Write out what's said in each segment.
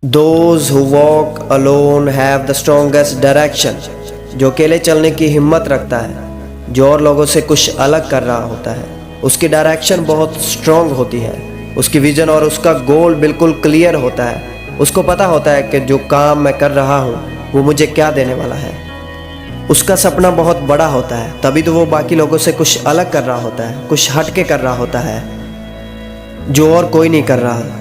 Those who walk alone have the strongest direction। जो अकेले चलने की हिम्मत रखता है, जो और लोगों से कुछ अलग कर रहा होता है, उसकी डायरेक्शन बहुत स्ट्रांग होती है। उसकी विजन और उसका गोल बिल्कुल क्लियर होता है। उसको पता होता है कि जो काम मैं कर रहा हूँ वो मुझे क्या देने वाला है। उसका सपना बहुत बड़ा होता है, तभी तो वो बाकी लोगों से कुछ अलग कर रहा होता है, कुछ हट के कर रहा होता है, जो और कोई नहीं कर रहा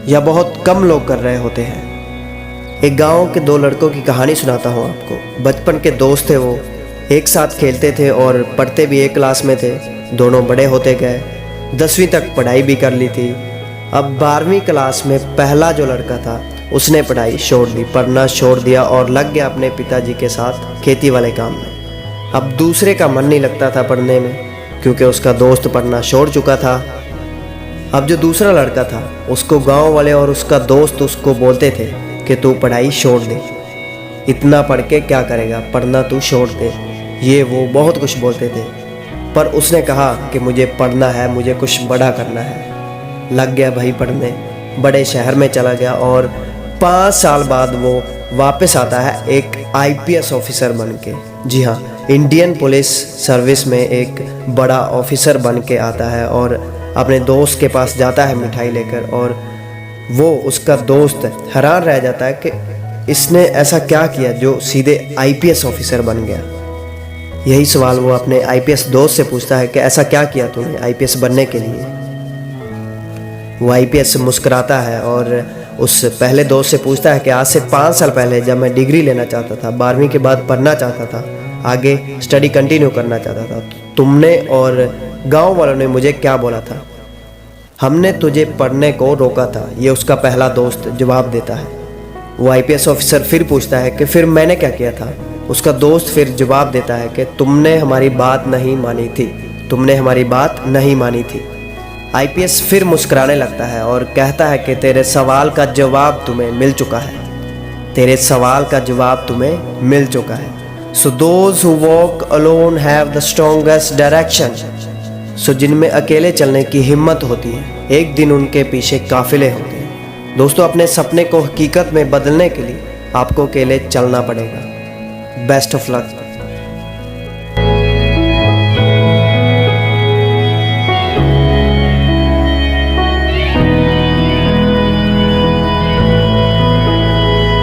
या बहुत कम लोग कर रहे होते हैं। एक गांव के दो लड़कों की कहानी सुनाता हूँ आपको। बचपन के दोस्त थे वो, एक साथ खेलते थे और पढ़ते भी एक क्लास में थे। दोनों बड़े होते गए, 10वीं तक पढ़ाई भी कर ली थी। अब 12वीं क्लास में पहला जो लड़का था उसने पढ़ाई छोड़ दी, पढ़ना छोड़ दिया और लग गया अपने पिताजी के साथ खेती वाले काम में। अब दूसरे का मन नहीं लगता था पढ़ने में, क्योंकि उसका दोस्त पढ़ना छोड़ चुका था। अब जो दूसरा लड़का था उसको गांव वाले और उसका दोस्त उसको बोलते थे कि तू पढ़ाई छोड़ दे, इतना पढ़ के क्या करेगा, पढ़ना तू छोड़ दे, ये वो बहुत कुछ बोलते थे। पर उसने कहा कि मुझे पढ़ना है, मुझे कुछ बड़ा करना है। लग गया भाई पढ़ने, बड़े शहर में चला गया और 5 साल बाद वो वापस आता है एक IPS ऑफिसर बन के। जी हाँ, इंडियन पुलिस सर्विस में एक बड़ा ऑफिसर बन के आता है और अपने दोस्त के पास जाता है मिठाई लेकर। और वो उसका दोस्त हैरान रह जाता है कि इसने ऐसा क्या किया जो सीधे IPS ऑफिसर बन गया। यही सवाल वो अपने IPS दोस्त से पूछता है कि ऐसा क्या किया तूने IPS बनने के लिए। वो IPS से मुस्कुराता है और उस पहले दोस्त से पूछता है कि आज से 5 साल पहले जब मैं डिग्री लेना चाहता था, 12वीं के बाद पढ़ना चाहता था, आगे स्टडी कंटिन्यू करना चाहता था, तुमने और गांव वालों ने मुझे क्या बोला था? हमने तुझे पढ़ने को रोका था, ये उसका पहला दोस्त जवाब देता है। वो IPS ऑफिसर फिर पूछता है कि फिर मैंने क्या किया था? उसका दोस्त फिर जवाब देता है कि तुमने हमारी बात नहीं मानी थी, तुमने हमारी बात नहीं मानी थी। IPS फिर मुस्कुराने लगता है और कहता है कि तेरे सवाल का जवाब तुम्हें मिल चुका है, तेरे सवाल का जवाब तुम्हें मिल चुका है। So those who walk alone have the strongest direction। सो जिनमें अकेले चलने की हिम्मत होती है, एक दिन उनके पीछे काफिले होते हैं। दोस्तों, अपने सपने को हकीकत में बदलने के लिए आपको अकेले चलना पड़ेगा। Best of luck.